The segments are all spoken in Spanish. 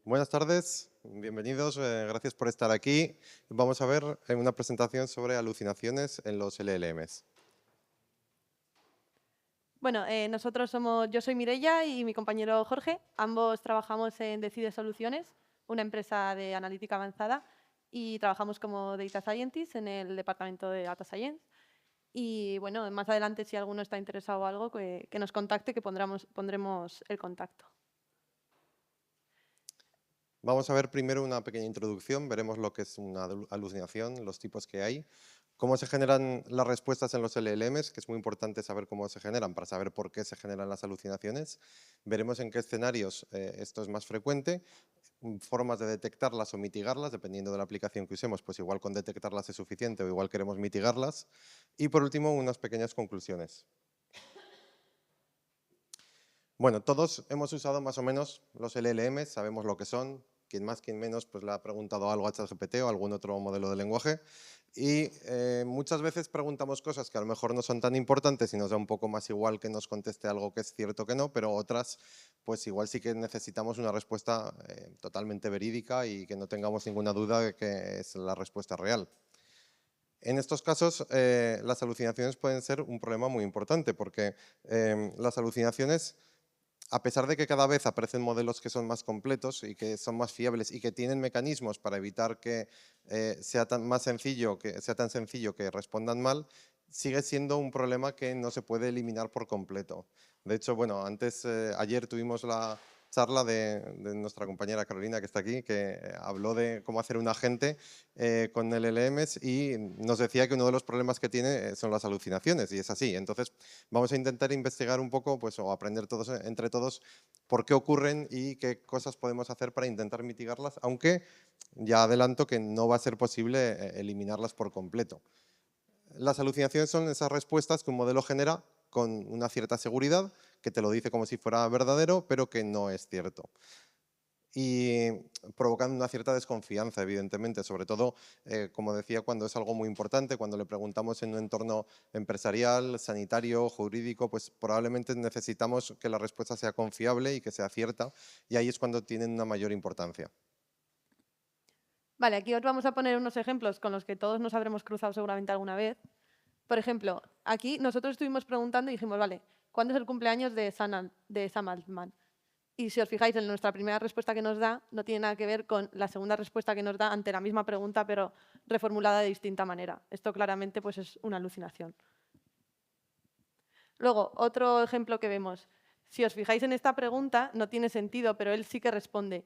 Buenas tardes, bienvenidos, gracias por estar aquí. Vamos a ver una presentación sobre alucinaciones en los LLMs. Bueno, yo soy Mireia y mi compañero Jorge. Ambos trabajamos en Decide Soluciones, una empresa de analítica avanzada, y trabajamos como Data Scientist en el departamento de Data Science. Y bueno, más adelante, si alguno está interesado o algo, que nos contacte, que pondremos el contacto. Vamos a ver primero una pequeña introducción, veremos lo que es una alucinación, los tipos que hay, cómo se generan las respuestas en los LLMs, que es muy importante saber cómo se generan para saber por qué se generan las alucinaciones. Veremos en qué escenarios esto es más frecuente, formas de detectarlas o mitigarlas, dependiendo de la aplicación que usemos, pues igual con detectarlas es suficiente o igual queremos mitigarlas. Y por último, unas pequeñas conclusiones. Bueno, todos hemos usado más o menos los LLMs, sabemos lo que son. Quien más, quien menos, pues le ha preguntado algo a ChatGPT o algún otro modelo de lenguaje. Y muchas veces preguntamos cosas que a lo mejor no son tan importantes y nos da un poco más igual que nos conteste algo que es cierto que no, pero otras, pues igual sí que necesitamos una respuesta totalmente verídica y que no tengamos ninguna duda de que es la respuesta real. En estos casos, las alucinaciones pueden ser un problema muy importante porque las alucinaciones, a pesar de que cada vez aparecen modelos que son más completos y que son más fiables y que tienen mecanismos para evitar que sea tan sencillo que respondan mal, sigue siendo un problema que no se puede eliminar por completo. De hecho, bueno, ayer tuvimos la charla de nuestra compañera Carolina, que está aquí, que habló de cómo hacer un agente con LLMs y nos decía que uno de los problemas que tiene son las alucinaciones, y es así. Entonces, vamos a intentar investigar un poco, pues, o aprender todos entre todos por qué ocurren y qué cosas podemos hacer para intentar mitigarlas, aunque ya adelanto que no va a ser posible eliminarlas por completo. Las alucinaciones son esas respuestas que un modelo genera con una cierta seguridad, que te lo dice como si fuera verdadero, pero que no es cierto. Y provocando una cierta desconfianza, evidentemente, sobre todo, como decía, cuando es algo muy importante, cuando le preguntamos en un entorno empresarial, sanitario, jurídico, pues probablemente necesitamos que la respuesta sea confiable y que sea cierta, y ahí es cuando tienen una mayor importancia. Vale, aquí os vamos a poner unos ejemplos con los que todos nos habremos cruzado seguramente alguna vez. Por ejemplo, aquí nosotros estuvimos preguntando y dijimos, vale, ¿cuándo es el cumpleaños de Sam Altman? Y si os fijáis en nuestra primera respuesta que nos da, no tiene nada que ver con la segunda respuesta que nos da ante la misma pregunta, pero reformulada de distinta manera. Esto claramente pues, es una alucinación. Luego, otro ejemplo que vemos. Si os fijáis en esta pregunta, no tiene sentido, pero él sí que responde.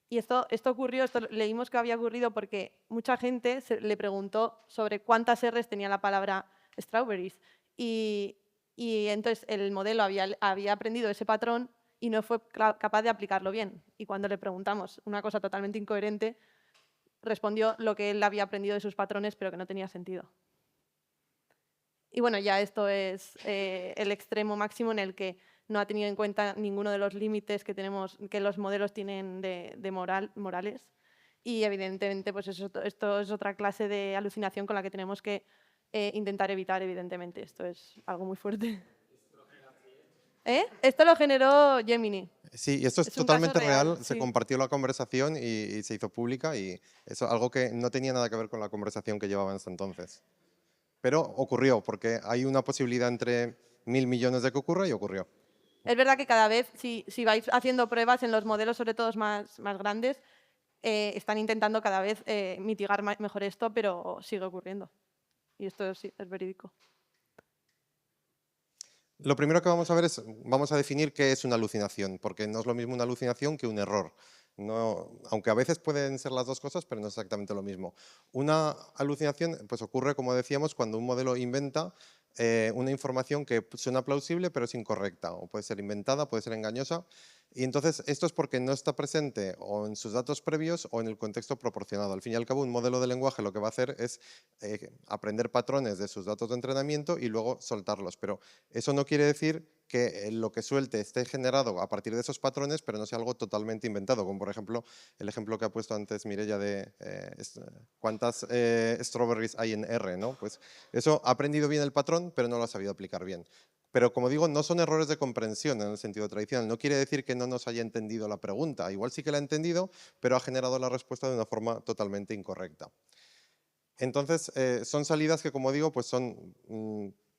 Y esto ocurrió, esto leímos que había ocurrido porque mucha gente le preguntó sobre cuántas R's tenía la palabra strawberries. Y, y entonces el modelo había aprendido ese patrón y no fue capaz de aplicarlo bien. Y cuando le preguntamos una cosa totalmente incoherente, respondió lo que él había aprendido de sus patrones, pero que no tenía sentido. Y bueno, ya esto es el extremo máximo en el que no ha tenido en cuenta ninguno de los límites que los modelos tienen de morales. Y evidentemente, pues esto es otra clase de alucinación con la que tenemos que intentar evitar, evidentemente. Esto es algo muy fuerte. Esto lo generó Gemini. Sí, y esto es Es un caso totalmente real, real, se sí. compartió la conversación y se hizo pública, y eso algo que no tenía nada que ver con la conversación que llevaban hasta entonces. Pero ocurrió, porque hay una posibilidad entre 1.000 millones de que ocurra y ocurrió. Es verdad que cada vez, si vais haciendo pruebas en los modelos, sobre todo más grandes, están intentando cada vez mitigar mejor esto, pero sigue ocurriendo. Y esto sí, es verídico. Lo primero que vamos a ver es, vamos a definir qué es una alucinación, porque no es lo mismo una alucinación que un error. No, aunque a veces pueden ser las dos cosas, pero no es exactamente lo mismo. Una alucinación pues ocurre, como decíamos, cuando un modelo inventa una información que suena plausible pero es incorrecta, o puede ser inventada, puede ser engañosa. Y entonces esto es porque no está presente o en sus datos previos o en el contexto proporcionado. Al fin y al cabo, un modelo de lenguaje lo que va a hacer es aprender patrones de sus datos de entrenamiento y luego soltarlos. Pero eso no quiere decir que lo que suelte esté generado a partir de esos patrones, pero no sea algo totalmente inventado, como por ejemplo el ejemplo que ha puesto antes Mireia de cuántas strawberries hay en R, ¿no? Pues eso ha aprendido bien el patrón, pero no lo ha sabido aplicar bien. Pero como digo, no son errores de comprensión en el sentido tradicional. No quiere decir que no nos haya entendido la pregunta. Igual sí que la ha entendido, pero ha generado la respuesta de una forma totalmente incorrecta. Entonces, son salidas que, como digo, pues son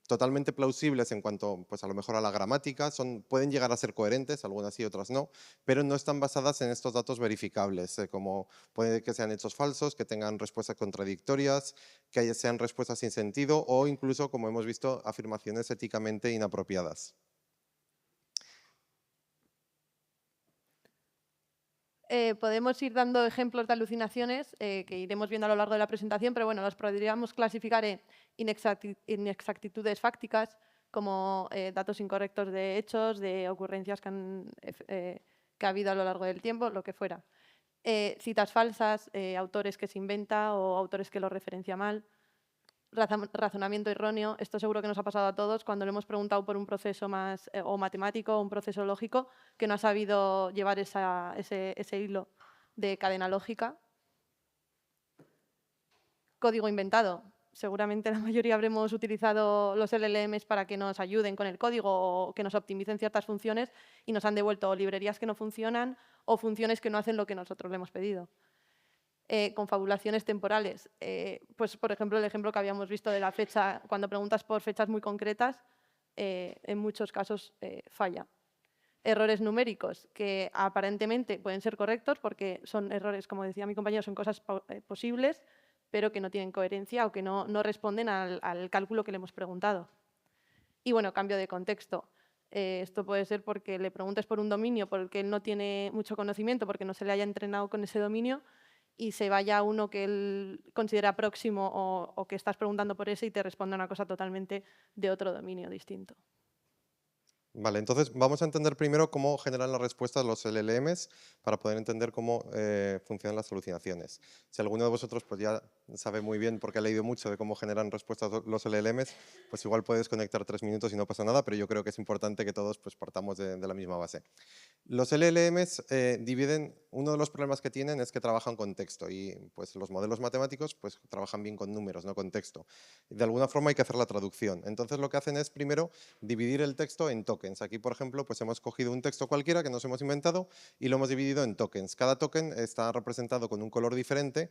totalmente plausibles en cuanto pues, a lo mejor a la gramática, pueden llegar a ser coherentes, algunas sí, otras no, pero no están basadas en estos datos verificables, como puede que sean hechos falsos, que tengan respuestas contradictorias, que sean respuestas sin sentido o incluso, como hemos visto, afirmaciones éticamente inapropiadas. Podemos ir dando ejemplos de alucinaciones que iremos viendo a lo largo de la presentación, pero bueno, las podríamos clasificar en inexactitudes fácticas, como datos incorrectos de hechos, de ocurrencias que ha habido a lo largo del tiempo, lo que fuera. Citas falsas, autores que se inventa o autores que lo referencia mal. Razonamiento erróneo, esto seguro que nos ha pasado a todos cuando le hemos preguntado por un proceso más o matemático o un proceso lógico que no ha sabido llevar ese hilo de cadena lógica. Código inventado. Seguramente la mayoría habremos utilizado los LLMs para que nos ayuden con el código o que nos optimicen ciertas funciones y nos han devuelto librerías que no funcionan o funciones que no hacen lo que nosotros le hemos pedido. Confabulaciones temporales. Pues, por ejemplo, el ejemplo que habíamos visto de la fecha, cuando preguntas por fechas muy concretas, en muchos casos falla. Errores numéricos, que aparentemente pueden ser correctos porque son errores, como decía mi compañero, son cosas posibles, pero que no tienen coherencia o que no responden al cálculo que le hemos preguntado. Y bueno, cambio de contexto. Esto puede ser porque le preguntes por un dominio por el que él no tiene mucho conocimiento, porque no se le haya entrenado con ese dominio, y se vaya a uno que él considera próximo o que estás preguntando por ese y te responda una cosa totalmente de otro dominio distinto. Vale, entonces vamos a entender primero cómo generan las respuestas los LLMs para poder entender cómo funcionan las alucinaciones. Si alguno de vosotros pues, ya sabe muy bien, porque ha leído mucho de cómo generan respuestas los LLMs, pues igual puedes conectar 3 minutos y no pasa nada, pero yo creo que es importante que todos pues, partamos de la misma base. Los LLMs dividen, uno de los problemas que tienen es que trabajan con texto y pues, los modelos matemáticos pues, trabajan bien con números, no con texto. De alguna forma hay que hacer la traducción. Entonces lo que hacen es primero dividir el texto en tokens. Aquí, por ejemplo, pues hemos cogido un texto cualquiera que nos hemos inventado y lo hemos dividido en tokens. Cada token está representado con un color diferente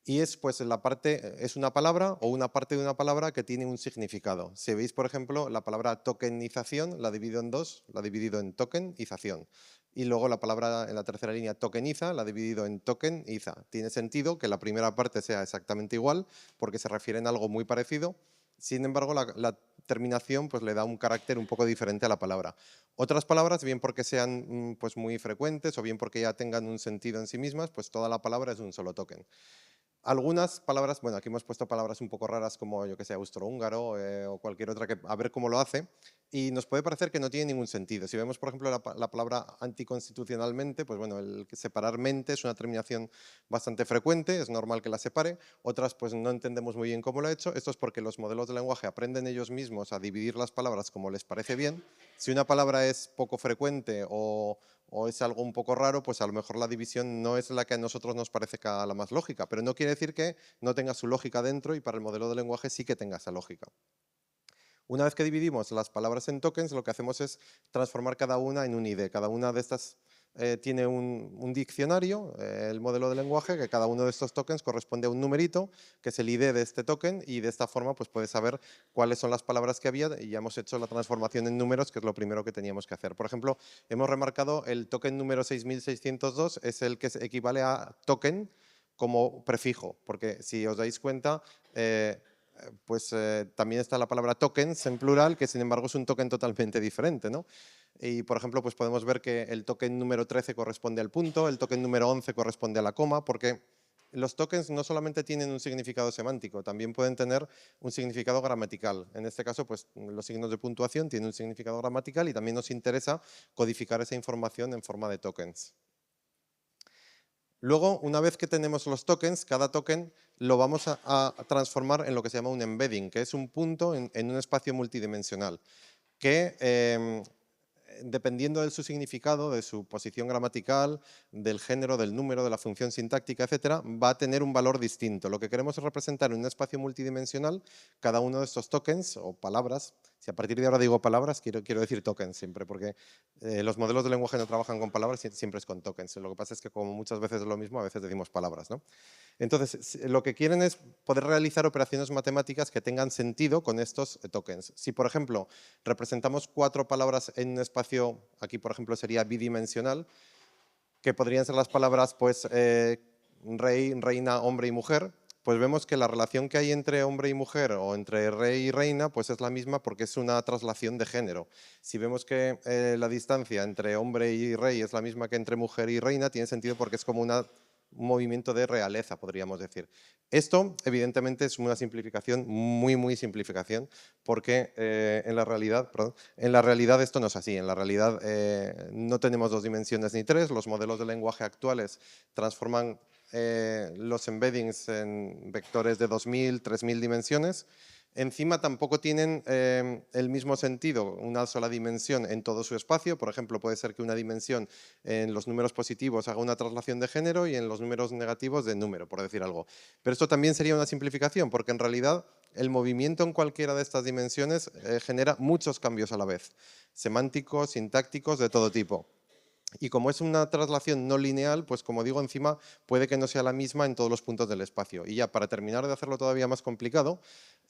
y es pues es una palabra o una parte de una palabra que tiene un significado. Si veis, por ejemplo, la palabra tokenización la divido en dos, la he dividido en tokenización. Y luego la palabra en la tercera línea tokeniza la he dividido en tokeniza. Tiene sentido que la primera parte sea exactamente igual porque se refieren a algo muy parecido. Sin embargo, la terminación pues, le da un carácter un poco diferente a la palabra. Otras palabras, bien porque sean pues, muy frecuentes o bien porque ya tengan un sentido en sí mismas, pues toda la palabra es un solo token. Algunas palabras, bueno, aquí hemos puesto palabras un poco raras como, yo que sé, austrohúngaro o cualquier otra, que a ver cómo lo hace, y nos puede parecer que no tiene ningún sentido. Si vemos, por ejemplo, la palabra anticonstitucionalmente, pues bueno, el separar mente es una terminación bastante frecuente, es normal que la separe. Otras, pues no entendemos muy bien cómo lo ha hecho. Esto es porque los modelos de lenguaje aprenden ellos mismos a dividir las palabras como les parece bien. Si una palabra es poco frecuente o es algo un poco raro, pues a lo mejor la división no es la que a nosotros nos parece la más lógica, pero no quiere decir que no tenga su lógica dentro y para el modelo de lenguaje sí que tenga esa lógica. Una vez que dividimos las palabras en tokens, lo que hacemos es transformar cada una en un ID. Cada una de estas tiene un diccionario, el modelo de lenguaje, que cada uno de estos tokens corresponde a un numerito, que es el ID de este token, y de esta forma pues, puedes saber cuáles son las palabras que había y ya hemos hecho la transformación en números, que es lo primero que teníamos que hacer. Por ejemplo, hemos remarcado el token número 6602, es el que equivale a token como prefijo, porque si os dais cuenta, también está la palabra tokens en plural, que sin embargo es un token totalmente diferente, ¿no? Y, por ejemplo, pues podemos ver que el token número 13 corresponde al punto, el token número 11 corresponde a la coma, porque los tokens no solamente tienen un significado semántico, también pueden tener un significado gramatical. En este caso, pues los signos de puntuación tienen un significado gramatical y también nos interesa codificar esa información en forma de tokens. Luego, una vez que tenemos los tokens, cada token lo vamos a transformar en lo que se llama un embedding, que es un punto en un espacio multidimensional, que dependiendo de su significado, de su posición gramatical, del género, del número, de la función sintáctica, etcétera, va a tener un valor distinto. Lo que queremos es representar en un espacio multidimensional cada uno de estos tokens o palabras Si a partir de ahora digo palabras, quiero decir tokens siempre, porque los modelos de lenguaje no trabajan con palabras, siempre es con tokens. Lo que pasa es que como muchas veces es lo mismo, a veces decimos palabras, ¿no? Entonces, lo que quieren es poder realizar operaciones matemáticas que tengan sentido con estos tokens. Si, por ejemplo, representamos 4 palabras en un espacio, aquí, por ejemplo, sería bidimensional, que podrían ser las palabras, pues, rey, reina, hombre y mujer, pues vemos que la relación que hay entre hombre y mujer o entre rey y reina pues es la misma porque es una traslación de género. Si vemos que la distancia entre hombre y rey es la misma que entre mujer y reina, tiene sentido porque es como un movimiento de realeza, podríamos decir. Esto, evidentemente, es una simplificación, muy simplificación, porque en la realidad esto no es así. En la realidad no tenemos 2 dimensiones ni 3. Los modelos de lenguaje actuales transforman los embeddings en vectores de 2000, 3000 dimensiones. Encima tampoco tienen el mismo sentido, una sola dimensión en todo su espacio. Por ejemplo, puede ser que una dimensión en los números positivos haga una traslación de género y en los números negativos de número, por decir algo. Pero esto también sería una simplificación, porque en realidad el movimiento en cualquiera de estas dimensiones genera muchos cambios a la vez, semánticos, sintácticos, de todo tipo. Y como es una traslación no lineal, pues como digo, encima puede que no sea la misma en todos los puntos del espacio. Y ya para terminar de hacerlo todavía más complicado,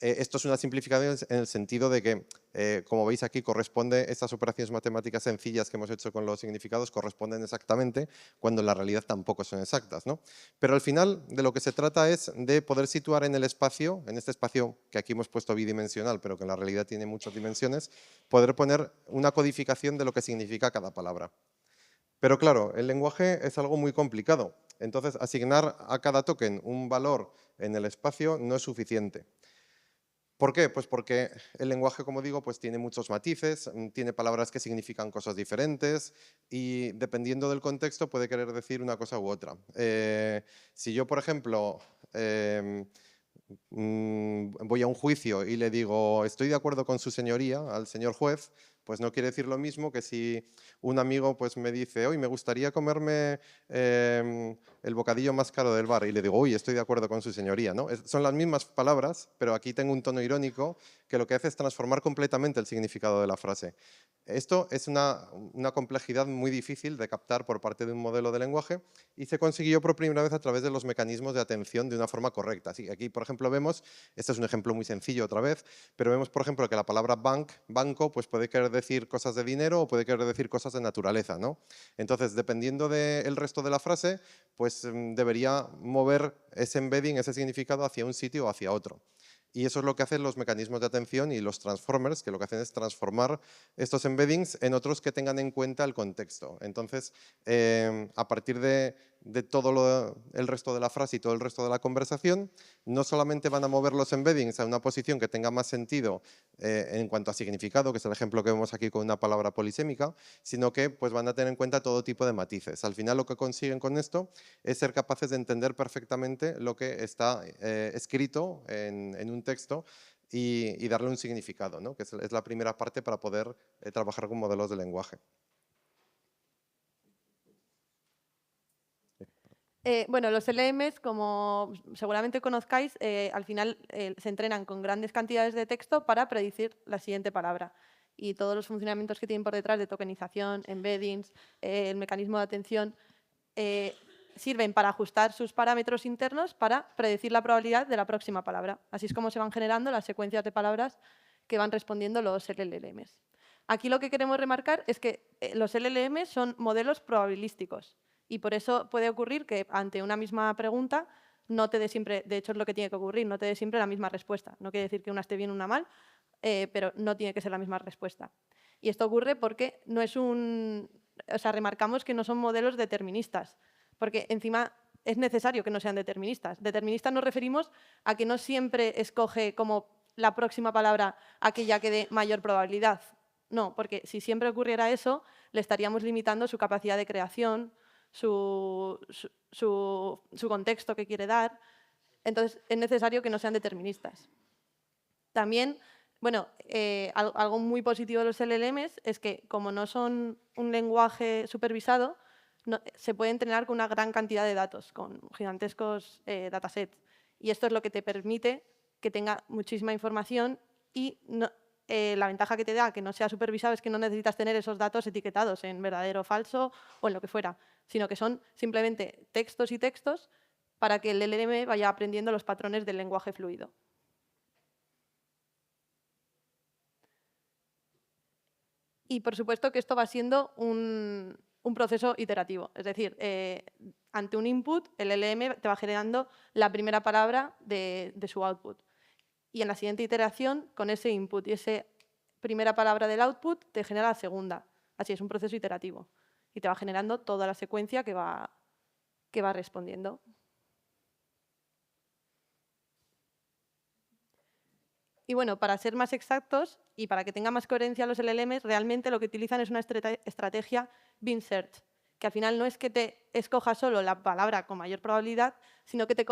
esto es una simplificación en el sentido de que, como veis aquí, corresponde, estas operaciones matemáticas sencillas que hemos hecho con los significados corresponden exactamente cuando en la realidad tampoco son exactas, ¿no? Pero al final de lo que se trata es de poder situar en el espacio, en este espacio que aquí hemos puesto bidimensional, pero que en la realidad tiene muchas dimensiones, poder poner una codificación de lo que significa cada palabra. Pero claro, el lenguaje es algo muy complicado. Entonces, asignar a cada token un valor en el espacio no es suficiente. ¿Por qué? Pues porque el lenguaje, como digo, pues tiene muchos matices, tiene palabras que significan cosas diferentes y dependiendo del contexto puede querer decir una cosa u otra. Si yo, por ejemplo, voy a un juicio y le digo estoy de acuerdo con su señoría al señor juez, pues no quiere decir lo mismo que si un amigo pues me dice hoy me gustaría comerme el bocadillo más caro del bar y le digo uy, estoy de acuerdo con su señoría, ¿no? Son las mismas palabras, pero aquí tengo un tono irónico que lo que hace es transformar completamente el significado de la frase. Esto es una complejidad muy difícil de captar por parte de un modelo de lenguaje y se consiguió por primera vez a través de los mecanismos de atención de una forma correcta. Así, aquí, por ejemplo, vemos, este es un ejemplo muy sencillo otra vez, pero vemos, por ejemplo, que la palabra banco, pues puede querer decir cosas de dinero o puede querer decir cosas de naturaleza, ¿no? Entonces, dependiendo del resto de la frase, pues debería mover ese embedding, ese significado hacia un sitio o hacia otro. Y eso es lo que hacen los mecanismos de atención y los transformers, que lo que hacen es transformar estos embeddings en otros que tengan en cuenta el contexto. Entonces, a partir de todo el resto de la frase y todo el resto de la conversación, no solamente van a mover los embeddings a una posición que tenga más sentido en cuanto a significado, que es el ejemplo que vemos aquí con una palabra polisémica, sino que pues, van a tener en cuenta todo tipo de matices. Al final lo que consiguen con esto es ser capaces de entender perfectamente lo que está escrito en un texto y darle un significado, ¿no? Que es la primera parte para poder trabajar con modelos de lenguaje. Bueno, los LMs, como seguramente conozcáis, al final se entrenan con grandes cantidades de texto para predecir la siguiente palabra. Y todos los funcionamientos que tienen por detrás de tokenización, embeddings, el mecanismo de atención, sirven para ajustar sus parámetros internos para predecir la probabilidad de la próxima palabra. Así es como se van generando las secuencias de palabras que van respondiendo los LLMs. Aquí lo que queremos remarcar es que los LLMs son modelos probabilísticos. Y por eso puede ocurrir que ante una misma pregunta no te dé siempre, de hecho es lo que tiene que ocurrir, no te dé siempre la misma respuesta. No quiere decir que una esté bien o una mal, pero no tiene que ser la misma respuesta. Y esto ocurre porque no es remarcamos que no son modelos deterministas, porque encima es necesario que no sean deterministas. Deterministas nos referimos a que no siempre escoge como la próxima palabra aquella que dé mayor probabilidad. No, porque si siempre ocurriera eso, le estaríamos limitando su capacidad de creación, su contexto que quiere dar. Entonces, es necesario que no sean deterministas. También, bueno, algo muy positivo de los LLMs es que, como no son un lenguaje supervisado, se puede entrenar con una gran cantidad de datos, con gigantescos datasets. Y esto es lo que te permite que tenga muchísima información y la ventaja que te da que no sea supervisado es que no necesitas tener esos datos etiquetados en verdadero o falso o en lo que fuera, sino que son simplemente textos y textos para que el LLM vaya aprendiendo los patrones del lenguaje fluido. Y por supuesto que esto va siendo un proceso iterativo, es decir, ante un input, el LLM te va generando la primera palabra de su output. Y en la siguiente iteración, con ese input y esa primera palabra del output, te genera la segunda. Así es un proceso iterativo. Y te va generando toda la secuencia que va respondiendo. Y bueno, para ser más exactos y para que tenga más coherencia los LLMs, realmente lo que utilizan es una estrategia bin search, que al final no es que te escoja solo la palabra con mayor probabilidad, sino que te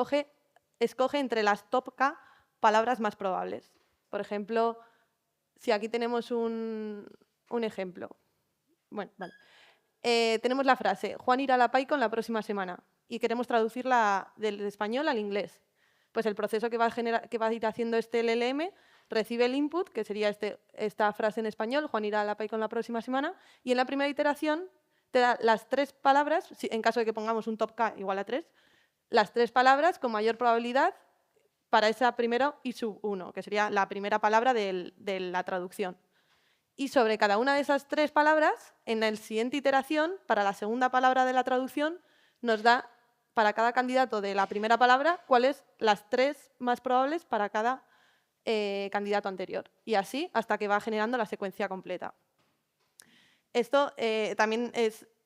escoge entre las top K palabras más probables. Por ejemplo, si aquí tenemos un ejemplo. Bueno, vale. Tenemos la frase, Juan irá a la PyCon la próxima semana, y queremos traducirla del español al inglés. Pues el proceso que va a ir haciendo este LLM recibe el input, que sería esta frase en español, Juan irá a la PyCon la próxima semana, y en la primera iteración te da las 3 palabras, en caso de que pongamos un top K igual a 3, las 3 palabras con mayor probabilidad para esa primero y sub 1, que sería la primera palabra de la traducción. Y sobre cada una de esas 3 palabras, en la siguiente iteración, para la segunda palabra de la traducción, nos da para cada candidato de la primera palabra cuáles las 3 más probables para cada candidato anterior. Y así hasta que va generando la secuencia completa. Esto también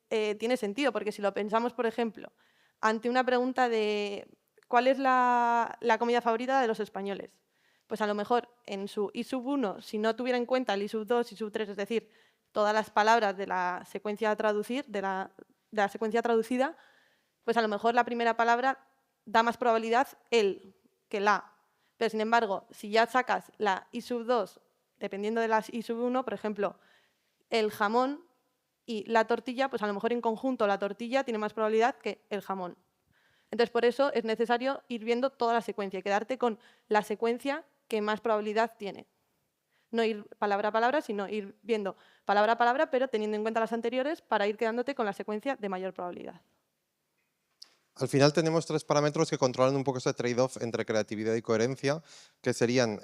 tiene sentido, porque si lo pensamos, por ejemplo, ante una pregunta de ¿cuál es la comida favorita de los españoles? Pues a lo mejor en su I sub 1, si no tuviera en cuenta el I sub 2, I sub 3, es decir, todas las palabras de la secuencia a traducir, de la secuencia traducida, pues a lo mejor la primera palabra da más probabilidad el que la. Pero sin embargo, si ya sacas la I sub 2, dependiendo de la I sub 1, por ejemplo, el jamón y la tortilla, pues a lo mejor en conjunto la tortilla tiene más probabilidad que el jamón. Entonces, por eso es necesario ir viendo toda la secuencia y quedarte con la secuencia que más probabilidad tiene. No ir palabra a palabra, sino ir viendo palabra a palabra, pero teniendo en cuenta las anteriores para ir quedándote con la secuencia de mayor probabilidad. Al final tenemos 3 parámetros que controlan un poco ese trade-off entre creatividad y coherencia, que serían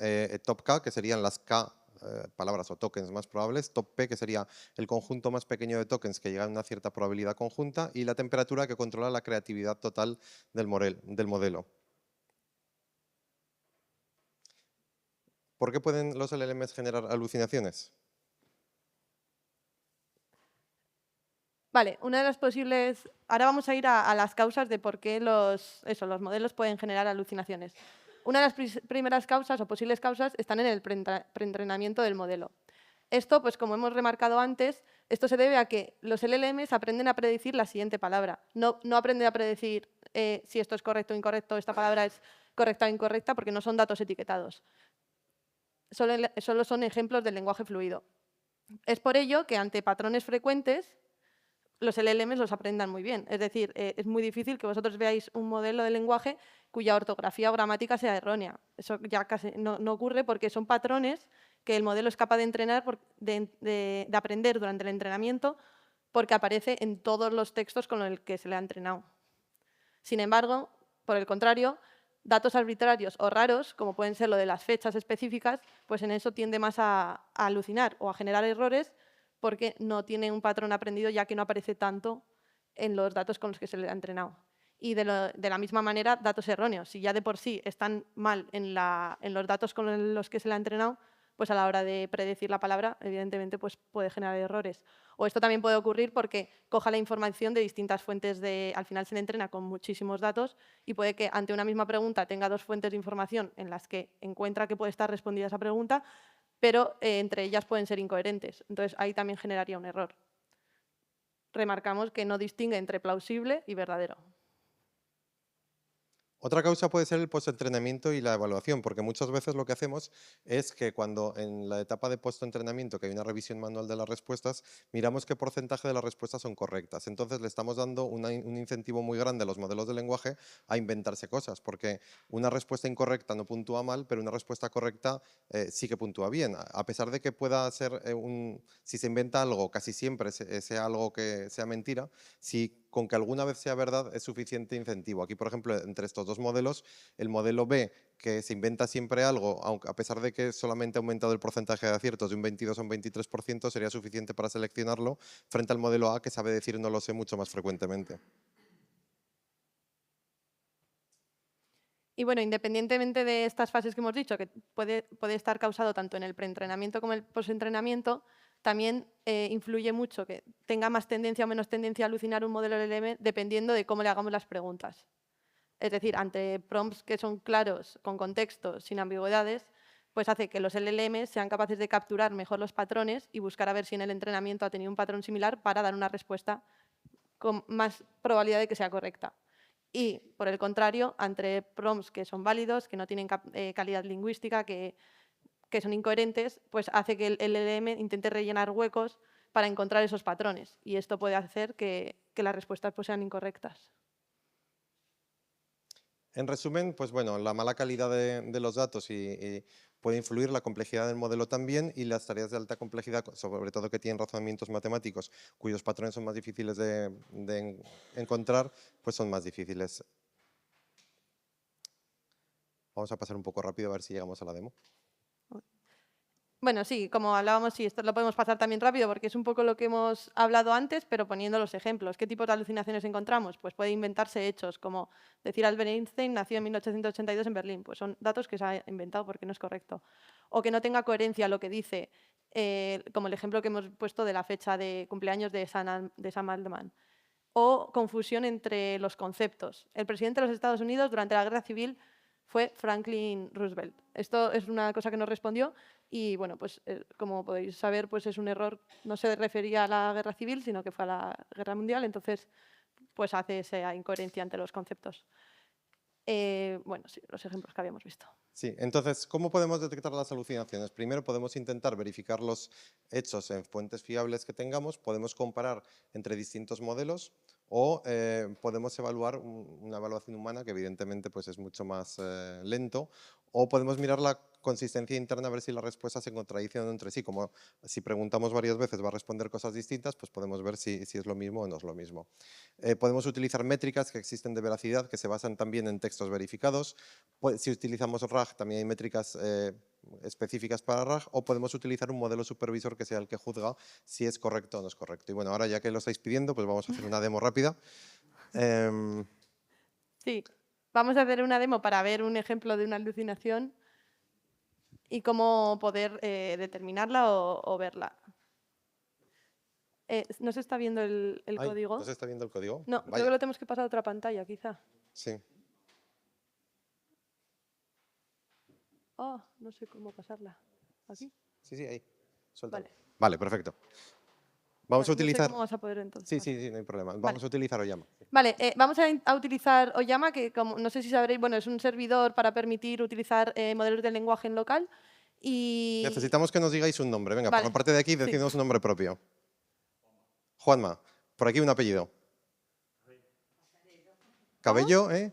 top K, que serían las K palabras o tokens más probables, top P, que sería el conjunto más pequeño de tokens que llegan a una cierta probabilidad conjunta, y la temperatura, que controla la creatividad total del modelo. ¿Por qué pueden los LLMs generar alucinaciones? Vale, una de las posibles... Ahora vamos a ir a las causas de por qué los modelos pueden generar alucinaciones. Una de las primeras causas o posibles causas están en el preentrenamiento del modelo. Esto, pues como hemos remarcado antes, esto se debe a que los LLMs aprenden a predecir la siguiente palabra. No aprenden a predecir si esto es correcto o incorrecto, esta palabra es correcta o incorrecta, porque no son datos etiquetados. Solo son ejemplos del lenguaje fluido. Es por ello que ante patrones frecuentes, los LLMs los aprendan muy bien. Es decir, es muy difícil que vosotros veáis un modelo de lenguaje cuya ortografía o gramática sea errónea. Eso ya casi no ocurre, porque son patrones que el modelo es capaz de entrenar, de aprender durante el entrenamiento, porque aparece en todos los textos con los que se le ha entrenado. Sin embargo, por el contrario, datos arbitrarios o raros, como pueden ser lo de las fechas específicas, pues en eso tiende más a alucinar o a generar errores, porque no tiene un patrón aprendido, ya que no aparece tanto en los datos con los que se le ha entrenado. Y de la misma manera, datos erróneos. Si ya de por sí están mal en los datos con los que se le ha entrenado, pues a la hora de predecir la palabra, evidentemente, pues puede generar errores. O esto también puede ocurrir porque coja la información de distintas fuentes al final se le entrena con muchísimos datos, y puede que ante una misma pregunta tenga 2 fuentes de información en las que encuentra que puede estar respondida esa pregunta, pero entre ellas pueden ser incoherentes. Entonces, ahí también generaría un error. Remarcamos que no distingue entre plausible y verdadero. Otra causa puede ser el postentrenamiento y la evaluación, porque muchas veces lo que hacemos es que cuando en la etapa de postentrenamiento, que hay una revisión manual de las respuestas, miramos qué porcentaje de las respuestas son correctas. Entonces le estamos dando un incentivo muy grande a los modelos de lenguaje a inventarse cosas, porque una respuesta incorrecta no puntúa mal, pero una respuesta correcta sí que puntúa bien. A pesar de que pueda ser, si se inventa algo, casi siempre sea algo que sea mentira, si con que alguna vez sea verdad es suficiente incentivo. Aquí, por ejemplo, entre estos dos modelos, el modelo B, que se inventa siempre algo, aunque a pesar de que solamente ha aumentado el porcentaje de aciertos de un 22 a un 23%, sería suficiente para seleccionarlo, frente al modelo A, que sabe decir no lo sé mucho más frecuentemente. Y bueno, independientemente de estas fases que hemos dicho, que puede estar causado tanto en el preentrenamiento como en el postentrenamiento, también influye mucho que tenga más tendencia o menos tendencia a alucinar un modelo LLM dependiendo de cómo le hagamos las preguntas. Es decir, ante prompts que son claros, con contexto, sin ambigüedades, pues hace que los LLM sean capaces de capturar mejor los patrones y buscar a ver si en el entrenamiento ha tenido un patrón similar para dar una respuesta con más probabilidad de que sea correcta. Y, por el contrario, ante prompts que son válidos, que no tienen calidad lingüística, que son incoherentes, pues hace que el LLM intente rellenar huecos para encontrar esos patrones. Y esto puede hacer que las respuestas pues, sean incorrectas. En resumen, pues bueno, la mala calidad de los datos y puede influir la complejidad del modelo también, y las tareas de alta complejidad, sobre todo que tienen razonamientos matemáticos, cuyos patrones son más difíciles de encontrar, pues son más difíciles. Vamos a pasar un poco rápido a ver si llegamos a la demo. Bueno, sí, como hablábamos, sí, esto lo podemos pasar también rápido porque es un poco lo que hemos hablado antes, pero poniendo los ejemplos. ¿Qué tipos de alucinaciones encontramos? Pues puede inventarse hechos, como decir Albert Einstein nació en 1882 en Berlín. Pues son datos que se ha inventado porque no es correcto. O que no tenga coherencia lo que dice, como el ejemplo que hemos puesto de la fecha de cumpleaños de Sam Altman. O confusión entre los conceptos. El presidente de los Estados Unidos durante la Guerra Civil fue Franklin Roosevelt. Esto es una cosa que nos respondió y, bueno, pues como podéis saber, pues es un error, no se refería a la Guerra Civil, sino que fue a la Guerra Mundial, entonces pues hace esa incoherencia entre los conceptos. Bueno, sí, los ejemplos que habíamos visto. Sí, entonces, ¿cómo podemos detectar las alucinaciones? Primero podemos intentar verificar los hechos en fuentes fiables que tengamos, podemos comparar entre distintos modelos o podemos evaluar una evaluación humana, que evidentemente pues, es mucho más lento, o podemos mirar la consistencia interna a ver si las respuestas se contradicen entre sí. Como si preguntamos varias veces va a responder cosas distintas, pues podemos ver si es lo mismo o no es lo mismo. Podemos utilizar métricas que existen de veracidad, que se basan también en textos verificados. Si utilizamos RAG, también hay métricas específicas para RAG, o podemos utilizar un modelo supervisor que sea el que juzga si es correcto o no es correcto. Y bueno, ahora ya que lo estáis pidiendo, pues vamos a hacer una demo rápida. Sí, vamos a hacer una demo para ver un ejemplo de una alucinación y cómo poder determinarla o verla. ¿No se está viendo el código? ¿No se está viendo el código? No, Vaya. creo que lo tenemos que pasar a otra pantalla, quizá. Sí. Oh, no sé cómo pasarla. ¿Aquí? Sí, ahí. Suéltalo. Vale. Vale, perfecto. Vamos a utilizar... No sé cómo vas a poder entonces. Sí, no hay problema. Vamos a utilizar Oyama. Vale, vamos a utilizar Oyama, que como, no sé si sabréis, bueno, es un servidor para permitir utilizar modelos de lenguaje en local. Y... Necesitamos que nos digáis un nombre. Venga, vale. por la parte de aquí, decidnos un nombre propio. Juanma. Por aquí un apellido. Cabello, ¿eh?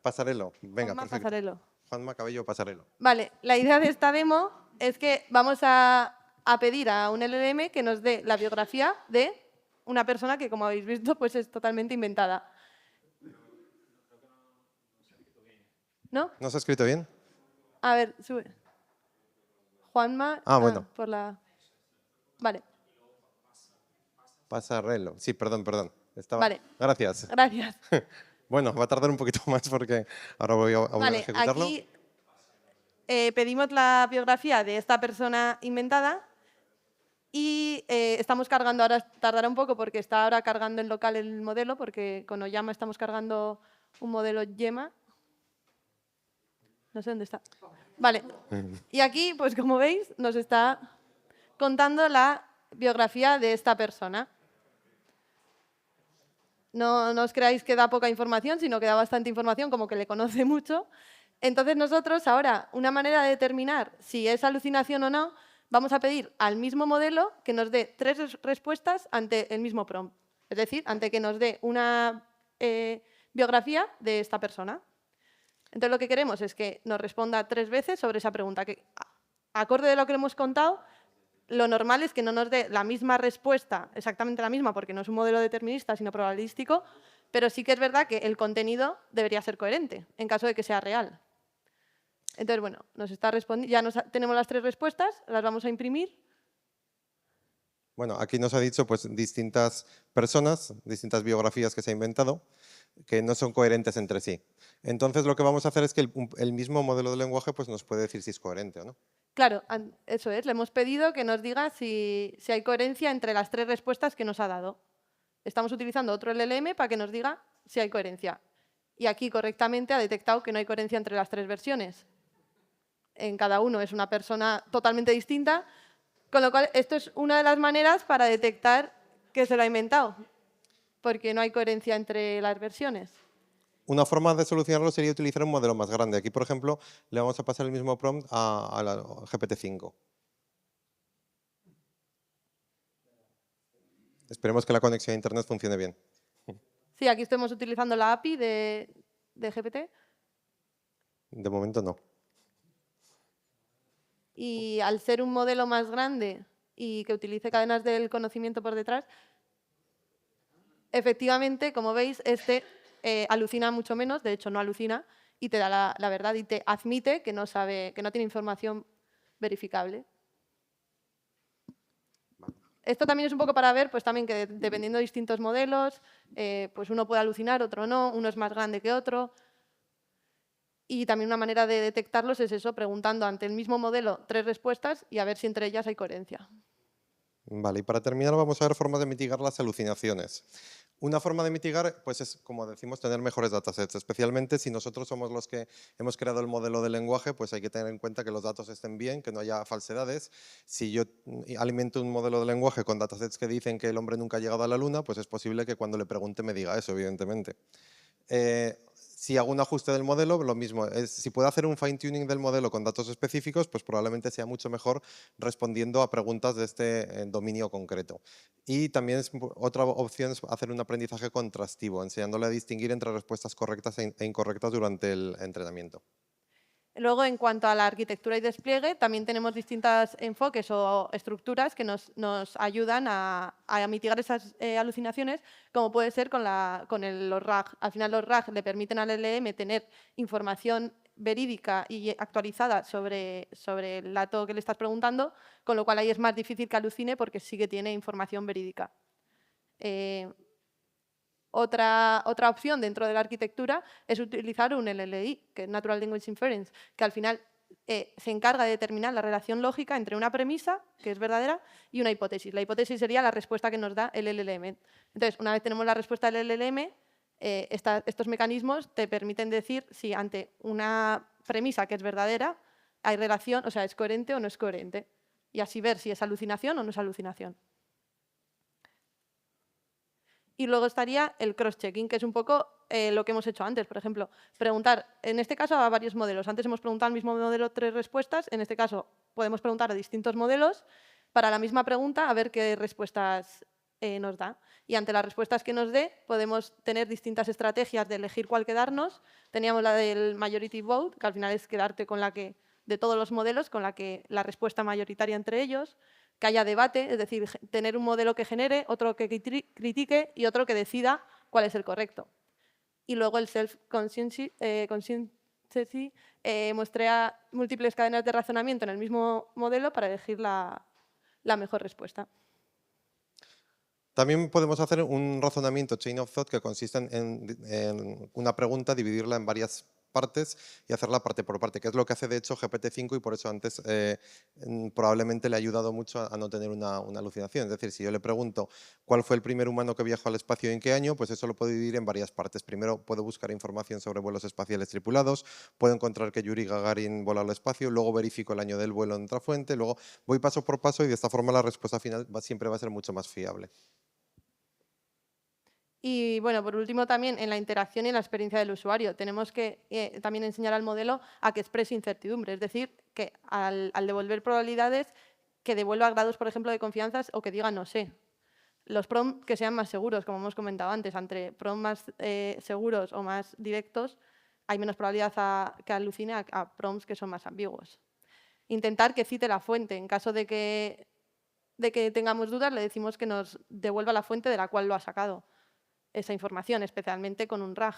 Pasarelo. Venga, Juanma perfecto. Pasarelo. Juanma Cabello Pasarelo. Vale, la idea de esta demo es que vamos a pedir a un LLM que nos dé la biografía de una persona que, como habéis visto, pues es totalmente inventada. ¿No? ¿No se ha escrito bien? A ver, sube. Juanma. Bueno. Por la... Vale. Pasarelo. Sí, perdón. Vale. Gracias. Gracias. Bueno, va a tardar un poquito más porque ahora voy a volver a ejecutarlo. Aquí pedimos la biografía de esta persona inventada y estamos cargando, ahora tardará un poco porque está ahora cargando en local el modelo, porque con Oyama estamos cargando un modelo Yema. No sé dónde está. Vale. Y aquí, pues como veis, nos está contando la biografía de esta persona. No os creáis que da poca información, sino que da bastante información, como que le conoce mucho. Entonces nosotros ahora, una manera de determinar si es alucinación o no, vamos a pedir al mismo modelo que nos dé 3 respuestas ante el mismo prompt. Es decir, ante que nos dé una biografía de esta persona. Entonces lo que queremos es que nos responda 3 veces sobre esa pregunta, que acorde de lo que le hemos contado, lo normal es que no nos dé la misma respuesta, exactamente la misma, porque no es un modelo determinista, sino probabilístico, pero sí que es verdad que el contenido debería ser coherente, en caso de que sea real. Entonces, bueno, nos está respondiendo, tenemos las 3 respuestas, las vamos a imprimir. Bueno, aquí nos ha dicho pues, distintas personas, distintas biografías que se ha inventado, que no son coherentes entre sí. Entonces, lo que vamos a hacer es que el mismo modelo de lenguaje pues, nos puede decir si es coherente o no. Claro, eso es, le hemos pedido que nos diga si hay coherencia entre las 3 respuestas que nos ha dado. Estamos utilizando otro LLM para que nos diga si hay coherencia. Y aquí correctamente ha detectado que no hay coherencia entre las 3 versiones. En cada uno es una persona totalmente distinta, con lo cual esto es una de las maneras para detectar que se lo ha inventado, porque no hay coherencia entre las versiones. Una forma de solucionarlo sería utilizar un modelo más grande. Aquí, por ejemplo, le vamos a pasar el mismo prompt a la GPT-5. Esperemos que la conexión a Internet funcione bien. Sí, aquí estamos utilizando la API de GPT. De momento no. Y al ser un modelo más grande y que utilice cadenas del conocimiento por detrás, efectivamente, como veis, alucina mucho menos, de hecho no alucina, y te da la verdad y te admite que no tiene información verificable. Esto también es un poco para ver, pues también que dependiendo de distintos modelos, pues uno puede alucinar, otro no, uno es más grande que otro. Y también una manera de detectarlos es eso, preguntando ante el mismo modelo 3 respuestas y a ver si entre ellas hay coherencia. Vale, y para terminar vamos a ver formas de mitigar las alucinaciones. Una forma de mitigar pues es, como decimos, tener mejores datasets, especialmente si nosotros somos los que hemos creado el modelo de lenguaje, pues hay que tener en cuenta que los datos estén bien, que no haya falsedades. Si yo alimento un modelo de lenguaje con datasets que dicen que el hombre nunca ha llegado a la luna, pues es posible que cuando le pregunte me diga eso, evidentemente. Si hago un ajuste del modelo, lo mismo. Si puedo hacer un fine-tuning del modelo con datos específicos, pues probablemente sea mucho mejor respondiendo a preguntas de este dominio concreto. Y también otra opción es hacer un aprendizaje contrastivo, enseñándole a distinguir entre respuestas correctas e incorrectas durante el entrenamiento. Luego, en cuanto a la arquitectura y despliegue, también tenemos distintos enfoques o estructuras que nos ayudan a mitigar esas alucinaciones, como puede ser con los RAG. Al final, los RAG le permiten al LLM tener información verídica y actualizada sobre el dato que le estás preguntando, con lo cual ahí es más difícil que alucine porque sí que tiene información verídica. Otra opción dentro de la arquitectura es utilizar un LLI, que es Natural Language Inference, que al final se encarga de determinar la relación lógica entre una premisa, que es verdadera, y una hipótesis. La hipótesis sería la respuesta que nos da el LLM. Entonces, una vez tenemos la respuesta del LLM, estos mecanismos te permiten decir si ante una premisa que es verdadera hay relación, o sea, es coherente o no es coherente. Y así ver si es alucinación o no es alucinación. Y luego estaría el cross-checking, que es un poco lo que hemos hecho antes. Por ejemplo, preguntar, en este caso, a varios modelos. Antes hemos preguntado al mismo modelo 3 respuestas. En este caso, podemos preguntar a distintos modelos para la misma pregunta a ver qué respuestas nos da. Y ante las respuestas que nos dé, podemos tener distintas estrategias de elegir cuál quedarnos. Teníamos la del majority vote, que al final es quedarte con la que, de todos los modelos, con la respuesta mayoritaria entre ellos, que haya debate, es decir, tener un modelo que genere, otro que critique y otro que decida cuál es el correcto. Y luego el self-consistency muestra múltiples cadenas de razonamiento en el mismo modelo para elegir la mejor respuesta. También podemos hacer un razonamiento chain of thought que consiste en una pregunta, dividirla en varias partes y hacerla parte por parte, que es lo que hace de hecho GPT-5 y por eso antes probablemente le ha ayudado mucho a no tener una alucinación. Es decir, si yo le pregunto cuál fue el primer humano que viajó al espacio y en qué año, pues eso lo puedo dividir en varias partes. Primero puedo buscar información sobre vuelos espaciales tripulados, puedo encontrar que Yuri Gagarin voló al espacio, luego verifico el año del vuelo en otra fuente, luego voy paso por paso y de esta forma la respuesta final siempre va a ser mucho más fiable. Y bueno, por último también en la interacción y en la experiencia del usuario. Tenemos que también enseñar al modelo a que exprese incertidumbre, es decir, que al devolver probabilidades, que devuelva grados, por ejemplo, de confianza o que diga no sé. Los prompts que sean más seguros, como hemos comentado antes, entre prompts más seguros o más directos, hay menos probabilidad que alucine a prompts que son más ambiguos. Intentar que cite la fuente. En caso de que tengamos dudas, le decimos que nos devuelva la fuente de la cual lo ha sacado esa información, especialmente con un RAG.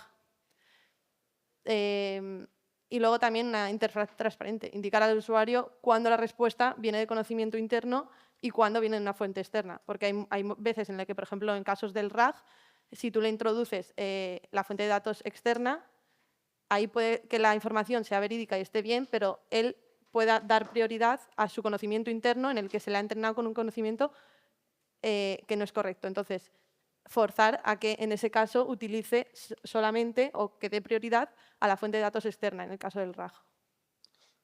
Y luego también una interfaz transparente, indicar al usuario cuándo la respuesta viene de conocimiento interno y cuándo viene de una fuente externa. Porque hay veces en las que, por ejemplo, en casos del RAG, si tú le introduces la fuente de datos externa, ahí puede que la información sea verídica y esté bien, pero él pueda dar prioridad a su conocimiento interno en el que se le ha entrenado con un conocimiento que no es correcto. Entonces, forzar a que en ese caso utilice solamente o que dé prioridad a la fuente de datos externa, en el caso del RAG.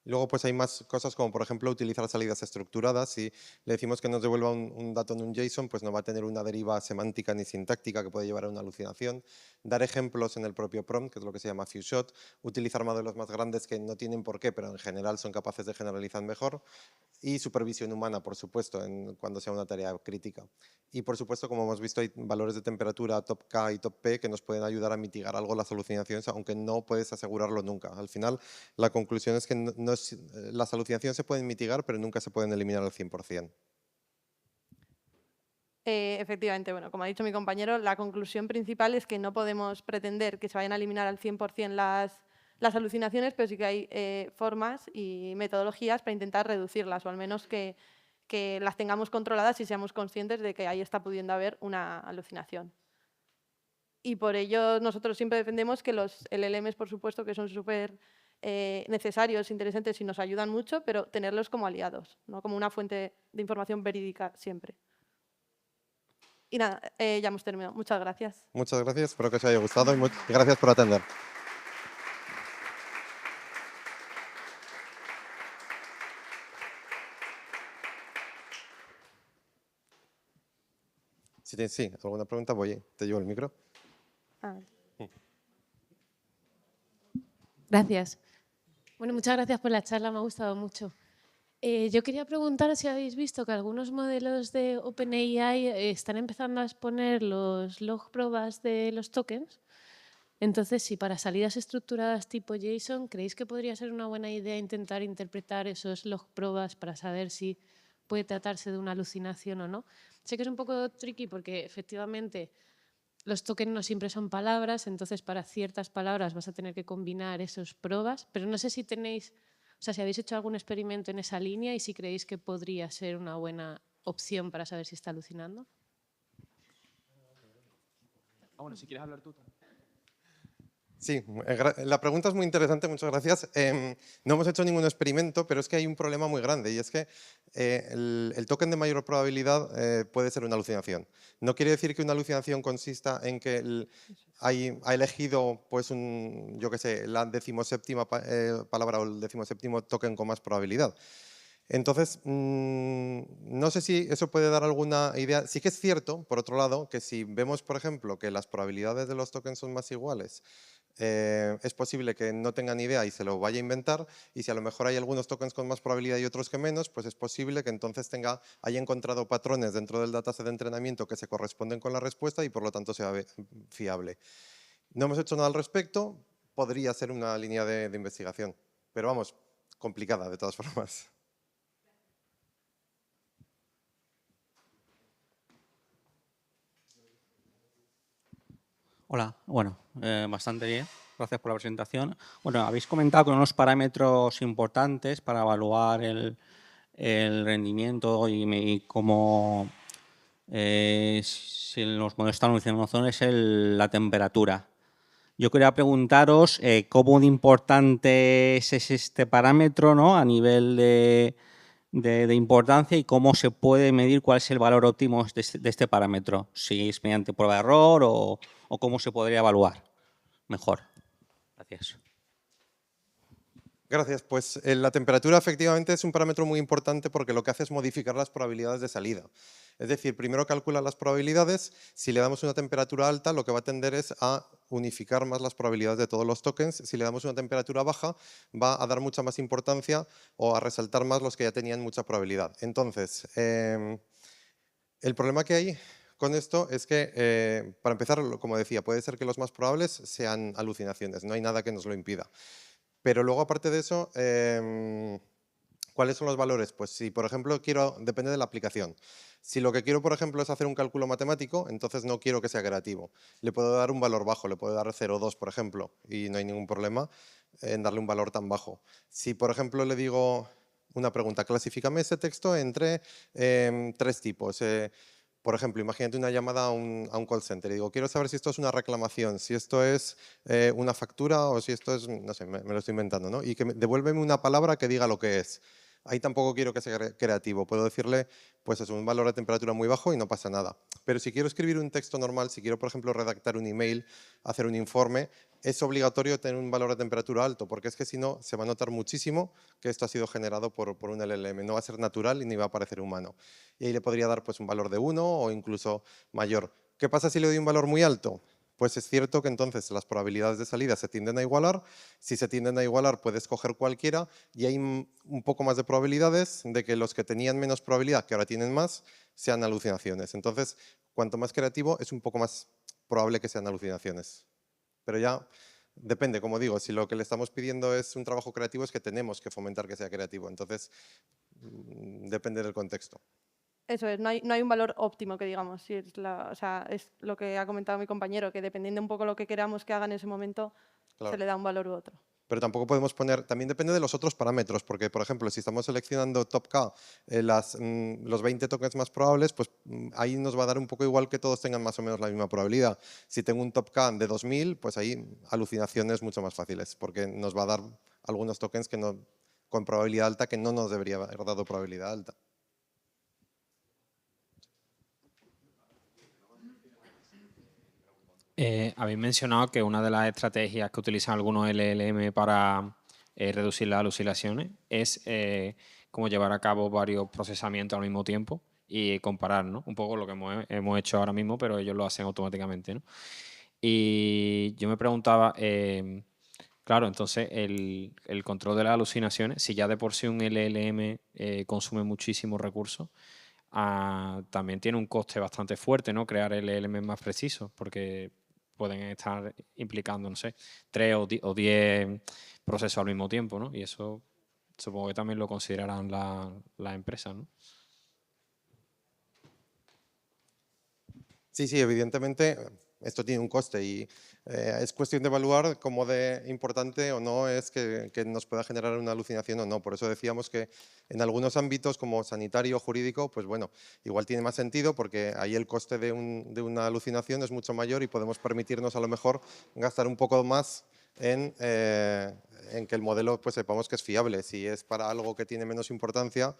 Luego pues hay más cosas como por ejemplo utilizar salidas estructuradas. Si le decimos que nos devuelva un dato en un JSON, pues no va a tener una deriva semántica ni sintáctica que puede llevar a una alucinación. Dar ejemplos en el propio prompt, que es lo que se llama few shot. Utilizar modelos más grandes que no tienen por qué, pero en general son capaces de generalizar mejor. Y supervisión humana, por supuesto, cuando sea una tarea crítica. Y por supuesto, como hemos visto, hay valores de temperatura top K y top P que nos pueden ayudar a mitigar algo las alucinaciones, aunque no puedes asegurarlo nunca. Al final, la conclusión es que las alucinaciones se pueden mitigar, pero nunca se pueden eliminar al 100%. Efectivamente, bueno, como ha dicho mi compañero, la conclusión principal es que no podemos pretender que se vayan a eliminar al 100% las alucinaciones, pero sí que hay formas y metodologías para intentar reducirlas, o al menos que las tengamos controladas y seamos conscientes de que ahí está pudiendo haber una alucinación. Y por ello nosotros siempre defendemos que los LLMs, por supuesto, que son súper necesarios, interesantes y nos ayudan mucho, pero tenerlos como aliados, no como una fuente de información verídica siempre. Y nada, ya hemos terminado. Muchas gracias. Muchas gracias, espero que os haya gustado y gracias por atender. Si tienes alguna pregunta, te llevo el micro. Gracias. Bueno, muchas gracias por la charla, me ha gustado mucho. Yo quería preguntar si habéis visto que algunos modelos de OpenAI están empezando a exponer los log probas de los tokens. Entonces, si para salidas estructuradas tipo JSON, ¿creéis que podría ser una buena idea intentar interpretar esos log probas para saber si puede tratarse de una alucinación o no? Sé que es un poco tricky porque efectivamente los tokens no siempre son palabras, entonces para ciertas palabras vas a tener que combinar esos probas, pero no sé si tenéis, o sea, si habéis hecho algún experimento en esa línea y si creéis que podría ser una buena opción para saber si está alucinando. Bueno, si quieres hablar tú. Sí, la pregunta es muy interesante, muchas gracias. No hemos hecho ningún experimento, pero es que hay un problema muy grande y es que el token de mayor probabilidad puede ser una alucinación. No quiere decir que una alucinación consista en que ha elegido pues yo qué sé, la 17ª palabra o el 17º token con más probabilidad. Entonces, no sé si eso puede dar alguna idea. Sí que es cierto, por otro lado, que si vemos, por ejemplo, que las probabilidades de los tokens son más iguales, es posible que no tengan idea y se lo vaya a inventar, y si a lo mejor hay algunos tokens con más probabilidad y otros que menos, pues es posible que entonces haya encontrado patrones dentro del dataset de entrenamiento que se corresponden con la respuesta y por lo tanto sea fiable. No hemos hecho nada al respecto, podría ser una línea de investigación, pero vamos, complicada de todas formas. Hola, bueno, bastante bien. Gracias por la presentación. Bueno, habéis comentado con unos parámetros importantes para evaluar el rendimiento y cómo si los modelos están alucinando es la temperatura. Yo quería preguntaros cómo de importante es este parámetro, ¿no?, a nivel de importancia y cómo se puede medir cuál es el valor óptimo de este parámetro, si es mediante prueba de error o cómo se podría evaluar mejor. Gracias. Gracias. Pues la temperatura efectivamente es un parámetro muy importante porque lo que hace es modificar las probabilidades de salida. Es decir, primero calcula las probabilidades, si le damos una temperatura alta lo que va a tender es a unificar más las probabilidades de todos los tokens, si le damos una temperatura baja va a dar mucha más importancia o a resaltar más los que ya tenían mucha probabilidad. Entonces, el problema que hay con esto es que, para empezar, como decía, puede ser que los más probables sean alucinaciones, no hay nada que nos lo impida. Pero luego, aparte de eso, ¿cuáles son los valores? Pues si, por ejemplo, depende de la aplicación. Si lo que quiero, por ejemplo, es hacer un cálculo matemático, entonces no quiero que sea creativo. Le puedo dar un valor bajo, le puedo dar 0,2, por ejemplo, y no hay ningún problema en darle un valor tan bajo. Si, por ejemplo, le digo una pregunta, clasifícame ese texto entre 3 tipos. Por ejemplo, imagínate una llamada a un call center y digo, quiero saber si esto es una reclamación, si esto es una factura o si esto es, no sé, me lo estoy inventando, ¿no? Y que devuélveme una palabra que diga lo que es. Ahí tampoco quiero que sea creativo. Puedo decirle, pues es un valor de temperatura muy bajo y no pasa nada. Pero si quiero escribir un texto normal, si quiero, por ejemplo, redactar un email, hacer un informe, es obligatorio tener un valor de temperatura alto, porque es que si no, se va a notar muchísimo que esto ha sido generado por un LLM. No va a ser natural y ni va a parecer humano. Y ahí le podría dar pues, un valor de 1 o incluso mayor. ¿Qué pasa si le doy un valor muy alto? Pues es cierto que entonces las probabilidades de salida se tienden a igualar. Si se tienden a igualar, puedes coger cualquiera y hay un poco más de probabilidades de que los que tenían menos probabilidad, que ahora tienen más, sean alucinaciones. Entonces, cuanto más creativo, es un poco más probable que sean alucinaciones. Pero ya depende, como digo, si lo que le estamos pidiendo es un trabajo creativo, es que tenemos que fomentar que sea creativo. Entonces, depende del contexto. Eso es, no hay un valor óptimo que digamos. Si es o sea, es lo que ha comentado mi compañero, que dependiendo un poco lo que queramos que haga en ese momento, Claro. se le da un valor u otro. Pero tampoco podemos poner, también depende de los otros parámetros, porque, por ejemplo, si estamos seleccionando top K, los 20 tokens más probables, pues ahí nos va a dar un poco igual que todos tengan más o menos la misma probabilidad. Si tengo un top K de 2000, pues ahí alucinaciones mucho más fáciles, porque nos va a dar algunos tokens que no, con probabilidad alta que no nos debería haber dado probabilidad alta. Habéis mencionado que una de las estrategias que utilizan algunos LLM para reducir las alucinaciones es como llevar a cabo varios procesamientos al mismo tiempo y comparar, ¿no? Un poco lo que hemos hecho ahora mismo, pero ellos lo hacen automáticamente, ¿no? Y yo me preguntaba, claro, entonces el control de las alucinaciones, si ya de por sí un LLM consume muchísimos recursos, también tiene un coste bastante fuerte, ¿no? Crear LLM más precisos, porque pueden estar implicando, no sé, 3 o 10 procesos al mismo tiempo, ¿no? Y eso supongo que también lo considerarán las empresas, ¿no? Sí, sí, evidentemente esto tiene un coste y es cuestión de evaluar cómo de importante o no es que nos pueda generar una alucinación o no. Por eso decíamos que en algunos ámbitos como sanitario o jurídico, pues bueno, igual tiene más sentido porque ahí el coste de una alucinación es mucho mayor y podemos permitirnos a lo mejor gastar un poco más en que el modelo pues sepamos que es fiable. Si es para algo que tiene menos importancia,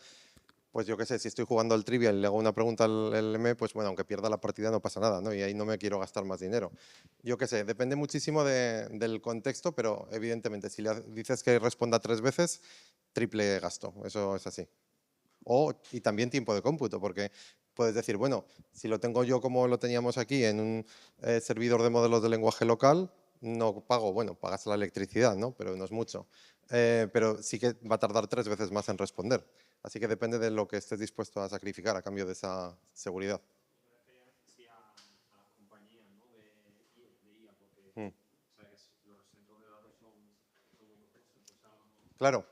pues yo qué sé, si estoy jugando al Trivial y le hago una pregunta al LM, pues bueno, aunque pierda la partida no pasa nada, ¿no? Y ahí no me quiero gastar más dinero. Yo qué sé, depende muchísimo del contexto, pero evidentemente si le dices que responda 3 veces, triple gasto, eso es así. Y también tiempo de cómputo, porque puedes decir, bueno, si lo tengo yo como lo teníamos aquí en un servidor de modelos de lenguaje local, no pago, bueno, pagas la electricidad, ¿no? Pero no es mucho. Pero sí que va a tardar 3 veces más en responder. Así que depende de lo que estés dispuesto a sacrificar a cambio de esa seguridad. Claro.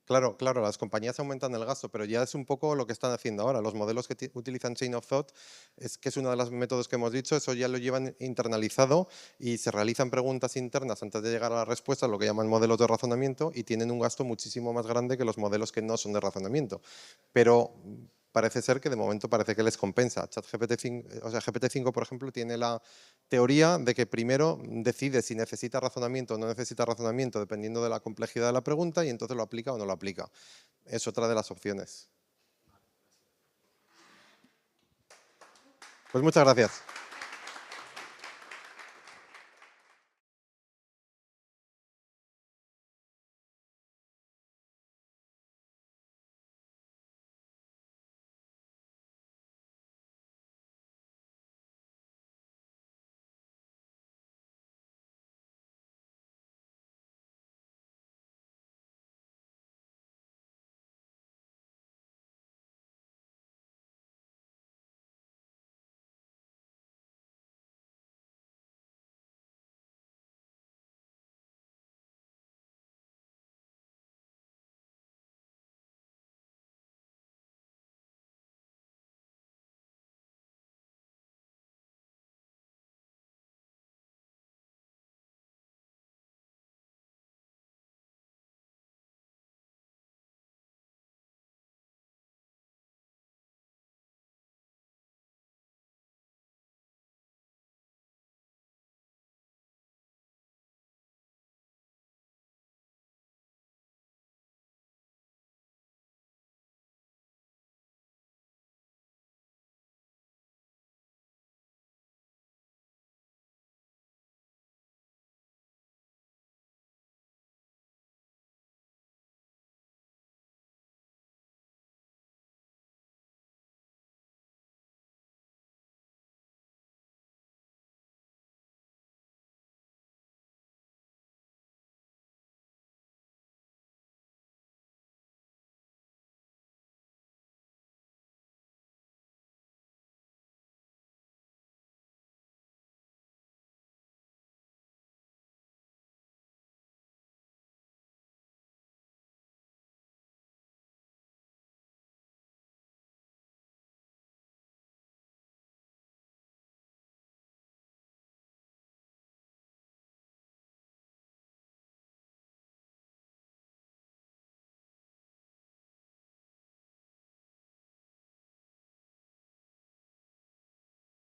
Claro, claro, las compañías aumentan el gasto, pero ya es un poco lo que están haciendo ahora. Los modelos que utilizan Chain of Thought, que es uno de los métodos que hemos dicho, eso ya lo llevan internalizado y se realizan preguntas internas antes de llegar a la respuesta, lo que llaman modelos de razonamiento, y tienen un gasto muchísimo más grande que los modelos que no son de razonamiento. Pero parece ser que de momento parece que les compensa. ChatGPT-5, o sea, GPT-5, por ejemplo, tiene la teoría de que primero decide si necesita razonamiento o no necesita razonamiento dependiendo de la complejidad de la pregunta y entonces lo aplica o no lo aplica. Es otra de las opciones. Pues muchas gracias.